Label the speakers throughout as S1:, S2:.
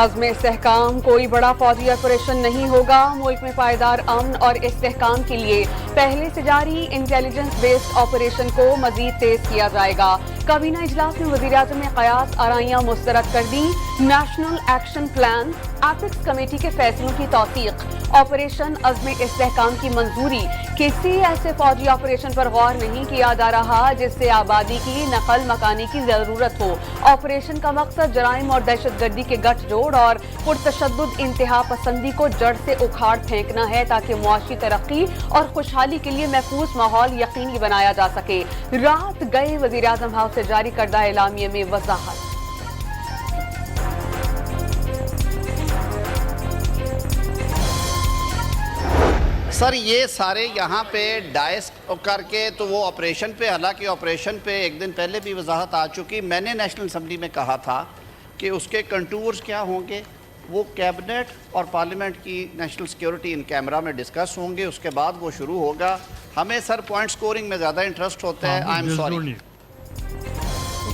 S1: अज़्म इस्तेहकाम कोई बड़ा फौजी ऑपरेशन नहीं होगा। मुल्क में पायदार अमन और इस्तेहकाम के लिए पहले से जारी इंटेलिजेंस बेस्ड ऑपरेशन को मजीद तेज किया जाएगा। काबीना इजलास में वज़ीर-ए-आज़म ने कयास आराइयां मुस्तरद कर दी। National action plan apex committee के फैसलों की तौसीक, ऑपरेशन अज़्म इस्तेहकाम की मंजूरी। किसी ऐसे फौजी ऑपरेशन पर गौर नहीं किया जा रहा जिससे आबादी की नकल मकानी की जरूरत हो। ऑपरेशन का मकसद जराइम और दहशतगर्दी के गठजोड़ और पुरतशद्दुद इंतहा पसंदी को जड़ से उखाड़ फेंकना है ताकि मुआशी तरक्की और खुशहाली के लिए महफूज माहौल यकीनी बनाया जा सके। रात गए वज़ीर-ए-आज़म हाउस से जारी करदा एलामिये में वजाहत।
S2: सर ये सारे यहाँ पे डाइस करके तो वो ऑपरेशन पे, हालांकि ऑपरेशन पे एक दिन पहले भी वजाहत आ चुकी। मैंने नेशनल असम्बली में कहा था कि उसके कंटूर्स क्या होंगे, वो कैबिनेट और पार्लियामेंट की नेशनल सिक्योरिटी इन कैमरा में डिस्कस होंगे, उसके बाद वो शुरू होगा। हमें सर पॉइंट स्कोरिंग में ज़्यादा इंटरेस्ट होता है। I am sorry.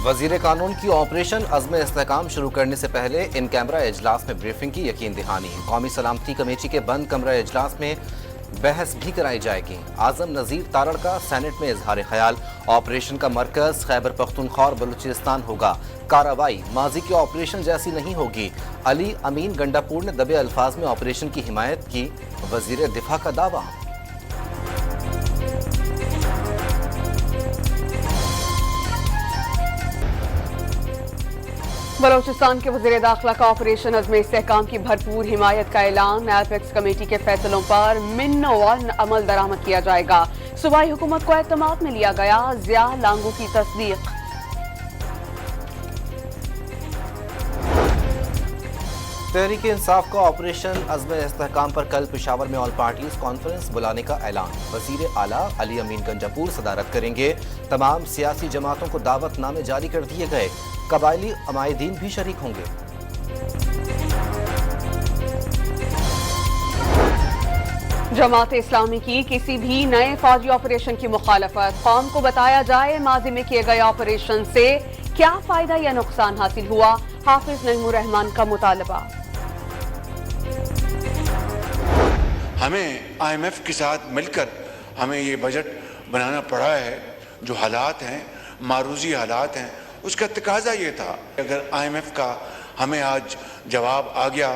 S3: वज़ीर कानून की ऑपरेशन अज़्म इस्तेहकाम शुरू करने से पहले इन कैमरा इजलास में ब्रीफिंग की यकीन दहानी। कौमी सलामती कमेटी के बंद कमरा इजलास में बहस भी कराई जाएगी। आज़म नज़ीर तारड़ का सेनेट में इजहार ख्याल, ऑपरेशन का मरकज़ खैबर पख्तूनख्वा और बलूचिस्तान होगा। कार्रवाई माजी के ऑपरेशन जैसी नहीं होगी। अली अमीन गंडापुर ने दबे अल्फाज में ऑपरेशन की हिमायत की। वज़ीर दिफा का दावा।
S1: बलोचिस्तान के वज़ीर दाखिला का ऑपरेशन अज़्म इस्तेहकाम की भरपूर हिमायत का ऐलान। एपेक्स कमेटी के फैसलों पर मिन्नोवन अमल दरामद किया जाएगा। सूबाई हुकूमत को एतमाद में लिया गया। ज़िया लांगू की तस्दीक।
S3: तहरीक इंसाफ का ऑपरेशन अज़्म इस्तेहकाम पर कल पेशावर में ऑल पार्टीज कॉन्फ्रेंस बुलाने का ऐलान। वज़ीर आला अली अमीन गंजापुर सदारत करेंगे। तमाम सियासी जमातों को दावतनामे जारी कर दिए गए। कबायली अमायदीन भी शरीक होंगे।
S1: जमात इस्लामी की किसी भी नए फौजी ऑपरेशन की मुखालफत। कौम को बताया जाए माजी में किए गए ऑपरेशन से क्या फायदा या नुकसान हासिल हुआ। हाफिज नईमुर रहमान का मुतालबा।
S4: हमें IMF के साथ मिलकर हमें ये बजट बनाना पड़ा है। जो हालात हैं, मारूजी हालात हैं, उसका तकाजा ये था। अगर IMF का हमें आज जवाब आ गया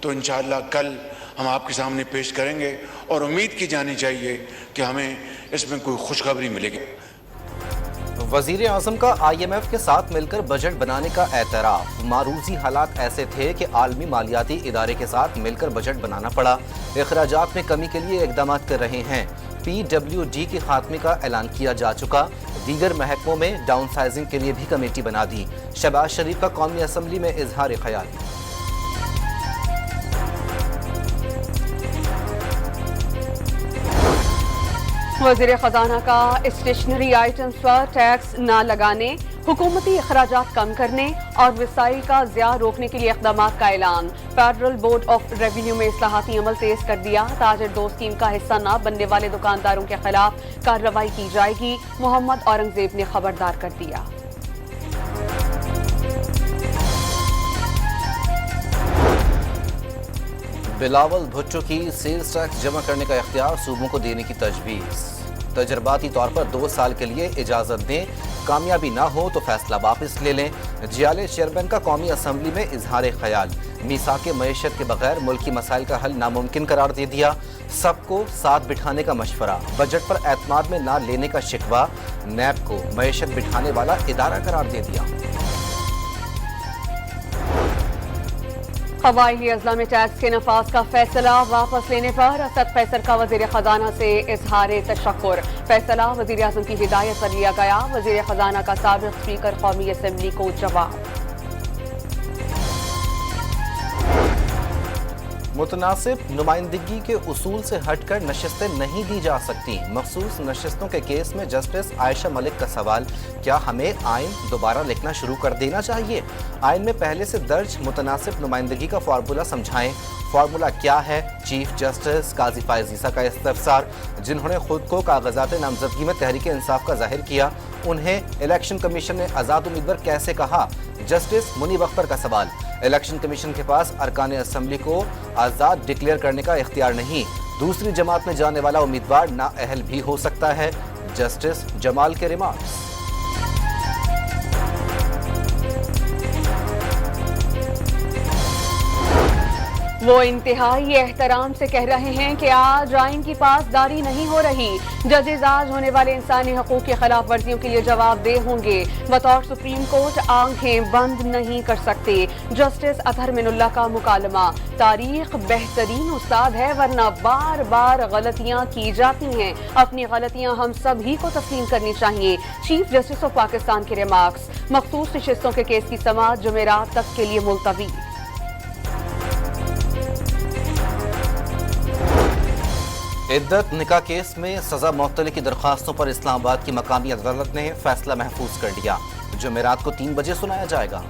S4: तो इंशाअल्लाह कल हम आपके सामने पेश करेंगे और उम्मीद की जानी चाहिए कि हमें इसमें कोई खुशखबरी मिलेगी।
S3: वज़ीर आज़म का IMF के साथ मिलकर बजट बनाने का एतराफ़। मारूजी हालात ऐसे थे कि आलमी मालियाती इदारे के साथ मिलकर बजट बनाना पड़ा। अखराजात में कमी के लिए इक़दाम कर रहे हैं। PWD के खात्मे का ऐलान किया जा चुका। दीगर महकमों में डाउन साइजिंग के लिए भी कमेटी बना दी। शहबाज शरीफ का कौमी असम्बली में इजहार ख्याल।
S1: वज़ीर ख़ज़ाना का स्टेशनरी आइटम्स पर टैक्स न लगाने, हुकूमती अखराजात कम करने और वसाइल का ज़िया रोकने के लिए इक़दामात का ऐलान। फेडरल बोर्ड ऑफ रेवेन्यू में इस्लाहाती अमल तेज कर दिया। ताजिर दो स्कीम का हिस्सा न बनने वाले दुकानदारों के खिलाफ कार्रवाई की जाएगी। मोहम्मद औरंगजेब ने खबरदार कर दिया।
S3: बिलावल भुट्टो की सेल्स टैक्स जमा करने का इख्तियार सूबों को देने की तजवीज़। तजर्बाती तौर पर 2 साल के लिए इजाज़त दें, कामयाबी ना हो तो फैसला वापस ले लें। जियाले चेयरमैन का कौमी असम्बली में इजहार ख्याल। मीसाके मईशत के बगैर मुल्की मसाइल का हल नामुमकिन करार दे दिया। सबको साथ बिठाने का मशवरा। बजट पर एतमाद में ना लेने का शिकवा। नैब को मईशत बिठाने वाला इदारा करार दे दिया।
S1: कबायली अजला में टैक्स के नफाज का फैसला वापस लेने पर असद फैसल का वज़ीर ख़ज़ाना से इजहार तशक्कुर। फैसला वज़ीर आज़म की हिदायत पर लिया गया। वज़ीर ख़ज़ाना का साबिक़ स्पीकर कौमी असम्बली को जवाब।
S3: मुतनासिब नुमाइंदगी के उसूल से हटकर नशिस्तें नहीं दी जा सकती। मखसूस नशिस्तों के केस में जस्टिस आयशा मलिक का सवाल, क्या हमें आइन दोबारा लिखना शुरू कर देना चाहिए? आइन में पहले से दर्ज मुतनासिब नुमाइंदगी का फार्मूला समझाएं। फार्मूला क्या है? चीफ जस्टिस काजी फायज़ ईसा का इस्तफसार। जिन्होंने खुद को कागजात नामजदगी में तहरीक इंसाफ का जाहिर किया, उन्हें इलेक्शन कमीशन ने आज़ाद उम्मीदवार कैसे कहा? जस्टिस मुनीब अख्तर का सवाल। الیکشن کمیشن کے پاس ارکان اسمبلی کو آزاد ڈکلیئر کرنے کا اختیار نہیں، دوسری جماعت میں جانے والا امیدوار نااہل بھی ہو سکتا ہے، جسٹس جمال کے ریمارکس۔
S1: وہ انتہائی احترام سے کہہ رہے ہیں کہ آج آئین کی پاسداری نہیں ہو رہی، ججز آج ہونے والے انسانی حقوق کی خلاف ورزیوں کے لیے جواب دہ ہوں گے، بطور سپریم کورٹ آنکھیں بند نہیں کر سکتے۔ جسٹس اطہر من اللہ کا مکالمہ، تاریخ بہترین استاد ہے ورنہ بار بار غلطیاں کی جاتی ہیں، اپنی غلطیاں ہم سب ہی کو تسلیم کرنی چاہیے۔ چیف جسٹس آف پاکستان کے ریمارکس، مخصوص نشستوں کے کیس کی سماعت جمعرات تک کے لیے ملتوی۔
S3: عدت نکاح کیس میں سزا معطلی کی درخواستوں پر اسلام آباد کی مقامی عدالت نے فیصلہ محفوظ کر لیا، جمعرات کو 3 بجے سنایا جائے گا۔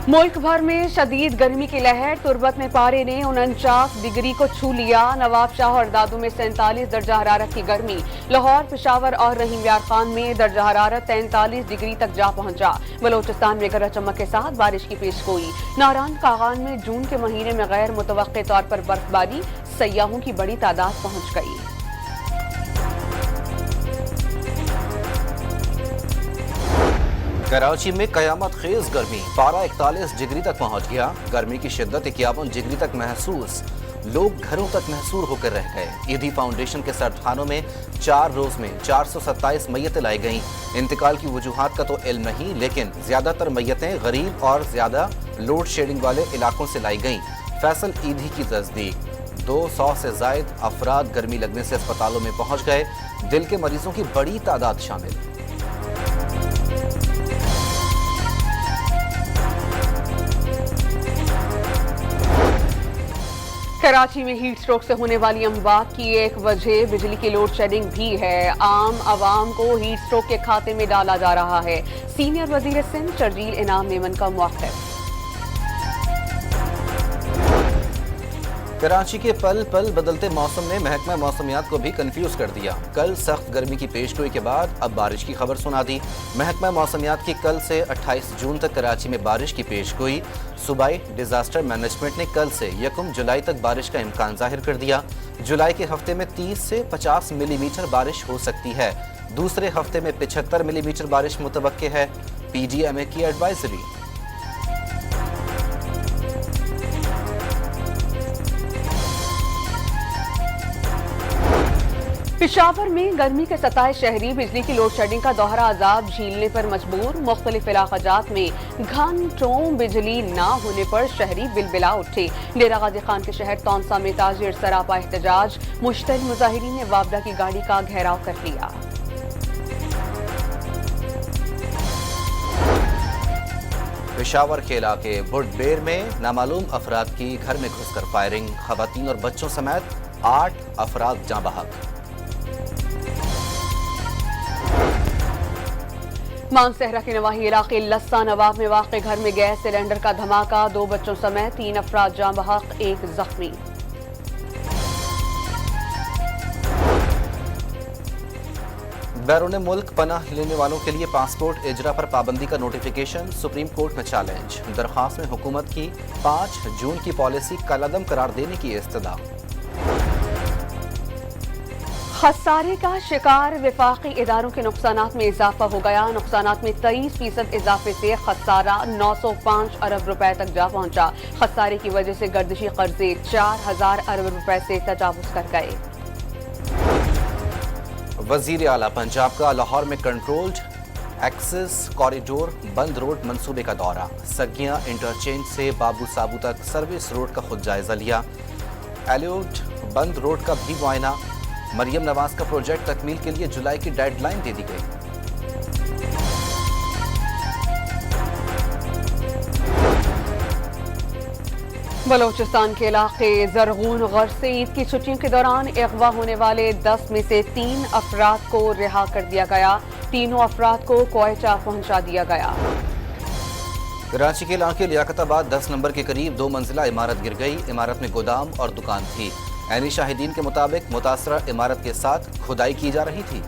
S1: ملک بھر میں شدید گرمی کی لہر، تربت میں پارے نے 49 ڈگری کو چھو لیا، نواب شاہ اور دادو میں 47 درجہ حرارت کی گرمی، لاہور، پشاور اور رحیم یار خان میں درجہ حرارت 43 ڈگری تک جا پہنچا۔ بلوچستان میں گرج چمک کے ساتھ بارش کی پیشگوئی، ناران کاغان میں جون کے مہینے میں غیر متوقع طور پر برف باری، سیاحوں کی بڑی تعداد پہنچ گئی۔
S3: کراچی میں قیامت خیز گرمی، پارہ 41 ڈگری تک پہنچ گیا، گرمی کی شدت 51 ڈگری تک محسوس، لوگ گھروں تک محصور ہو کر رہ گئے۔ ایدھی فاؤنڈیشن کے سرد خانوں میں 4 روز میں 427 میتیں لائی گئیں۔ انتقال کی وجوہات کا تو علم نہیں، لیکن زیادہ تر میتیں غریب اور زیادہ لوڈ شیڈنگ والے علاقوں سے لائی گئیں۔ فیصل ایدھی کی تصدیق، 200 سے زائد افراد گرمی لگنے سے اسپتالوں میں پہنچ گئے، دل کے مریضوں کی بڑی تعداد شامل۔
S1: کراچی میں ہیٹ سٹروک سے ہونے والی اموات کی ایک وجہ بجلی کی لوڈ شیڈنگ بھی ہے، عام عوام کو ہیٹ سٹروک کے کھاتے میں ڈالا جا رہا ہے۔ سینئر وزیر سندھ شرجیل انعام میمن کا موقف۔
S3: کراچی کے پل پل بدلتے موسم نے محکمہ موسمیات کو بھی کنفیوز کر دیا۔ کل سخت گرمی کی پیشگوئی کے بعد اب بارش کی خبر سنا دی۔ محکمہ موسمیات کی کل سے 28 جون تک کراچی میں بارش کی پیشگوئی، صوبائی ڈیزاسٹر مینجمنٹ نے کل سے 1 جولائی تک بارش کا امکان ظاہر کر دیا۔ جولائی کے ہفتے میں 30 سے 50 ملی میٹر بارش ہو سکتی ہے، دوسرے ہفتے میں 75 ملی میٹر بارش متوقع ہے، پی ڈی ایم اے کی ایڈوائزری۔
S1: پشاور میں گرمی کے ستائے شہری بجلی کی لوڈ شیڈنگ کا دوہرا عذاب جھیلنے پر مجبور، مختلف علاقہ جات میں گھنٹوں بجلی نہ ہونے پر شہری بلبلا اٹھے۔ ڈیرہ غازی خان کے شہر تونسا میں تاجر سراپا احتجاج، مشتعل مظاہرین نے وابڈا کی گاڑی کا گھیراؤ کر لیا۔
S3: پشاور کے علاقے بڈ بیر میں نامعلوم افراد کی گھر میں گھس کر فائرنگ، خواتین اور بچوں سمیت 8 افراد جاں بحق۔
S1: مانسہرہ کے نواحی علاقے لسا نواب میں واقع گھر میں گیس سلنڈر کا دھماکہ، 2 بچوں سمیت 3 افراد جاں بحق، 1 زخمی۔
S3: بیرون ملک پناہ لینے والوں کے لیے پاسپورٹ اجرا پر پابندی کا نوٹیفیکیشن، سپریم کورٹ میں چیلنج، درخواست میں حکومت کی 5 جون کی پالیسی کالعدم قرار دینے کی استدعا۔
S1: خسارے کا شکار وفاقی اداروں کے نقصانات میں اضافہ ہو گیا، نقصانات میں 23% اضافے سے خسارہ 905 ارب روپے تک جا پہنچا۔ خسارے کی وجہ سے گردشی قرضے 4000 ارب روپے سے تجاوز کر گئے۔
S3: وزیر اعلیٰ پنجاب کا لاہور میں کنٹرولڈ ایکسس کوریڈور بند روڈ منصوبے کا دورہ، سگیاں انٹرچینج سے بابو سابو تک سروس روڈ کا خود جائزہ لیا، ایلیوڈ بند روڈ کا بھی معائنہ۔ مریم نواز کا پروجیکٹ تکمیل کے لیے جولائی کی ڈیڈ لائن دے دی گئی۔
S1: بلوچستان کے علاقے زرغون غر سے عید کی چھٹیوں کے دوران اغوا ہونے والے 10 میں سے 3 افراد کو رہا کر دیا گیا، تینوں افراد کو کوئٹہ پہنچا دیا گیا۔
S3: کراچی کے علاقے لیاقت آباد 10 نمبر کے قریب 2 منزلہ عمارت گر گئی، عمارت میں گودام اور دکان تھی، عینی شاہدین کے مطابق متاثرہ عمارت کے ساتھ کھدائی کی جا رہی تھی۔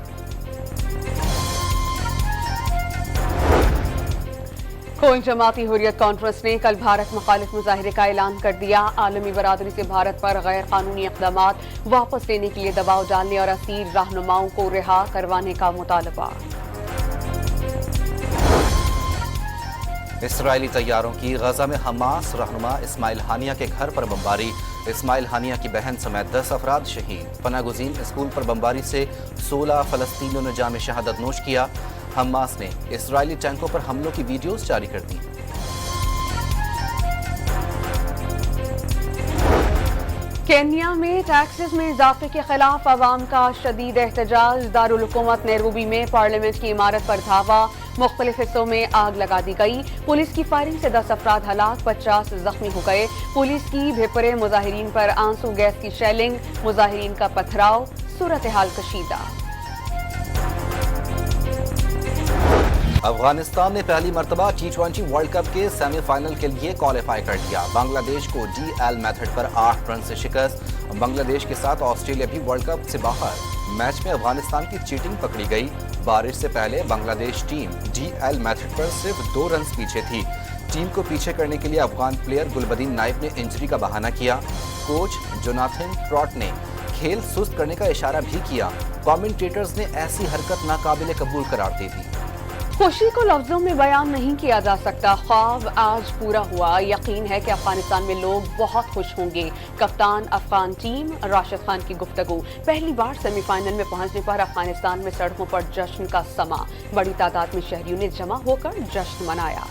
S1: कोई जमाती हुर्रियत कॉन्फ्रेंस ने कल भारत मुखालिफ मुजाहिरे का ऐलान कर दिया। आलमी बरादरी से भारत पर गैर कानूनी इक़दामात वापस लेने के लिए दबाव डालने और असीर रहनुमाओं को रिहा करवाने का मुतालबा।
S3: इसराइली तैयारों की गजा में हमास रहनुमा इस्माइल हानिया के घर पर बमबारी। इस्माइल हानिया की बहन समेत 10 अफराद शहीद। पनागुज़ीन स्कूल पर बमबारी से 16 फ़लस्तीनियों ने जाम शहादत नोश किया। हमास ने इसराइली टैंकों पर हमलों की वीडियोस जारी कर दी।
S1: केन्या में टैक्सेस में इजाफे के खिलाफ अवाम का शदीद एहतजाज। दारुल हुकूमत नैरोबी में पार्लियामेंट की इमारत पर धावा। मुख्तलिफ हिस्सों में आग लगा दी गई। पुलिस की फायरिंग से 10 अफराद हलाक, 50 जख्मी हो गए। पुलिस की भिपरे मुजाहिरीन पर आंसू गैस की शेलिंग, मुजाहिरीन का पथराव, सूरत हाल कशीदा।
S3: अफगानिस्तान ने पहली मर्तबा T20 वर्ल्ड कप के सेमीफाइनल के लिए क्वालिफाई कर लिया। बांग्लादेश को DL मेथड पर 8 रन से शिकस्त। बांग्लादेश के साथ ऑस्ट्रेलिया भी वर्ल्ड कप से बाहर। मैच में अफगानिस्तान की चीटिंग पकड़ी गई। बारिश से पहले बांग्लादेश टीम DL मेथड पर सिर्फ 2 रन पीछे थी। टीम को पीछे करने के लिए अफगान प्लेयर गुलबदीन नाइब ने इंजरी का बहाना किया। कोच जोनाथन ट्रॉट ने खेल सुस्त करने का इशारा भी किया। कमेंटेटर्स ने ऐसी हरकत नाकाबिले कबूल करार दी थी।
S1: खुशी को लफ्जों में बयान नहीं किया जा सकता। ख्वाब आज पूरा हुआ। यकीन है कि अफगानिस्तान में लोग बहुत खुश होंगे। कप्तान अफगान टीम राशिद खान की गुफ्तगू। पहली बार सेमीफाइनल में पहुंचने पर अफगानिस्तान में सड़कों पर जश्न का समा। बड़ी तादाद में शहरियों ने जमा होकर जश्न मनाया।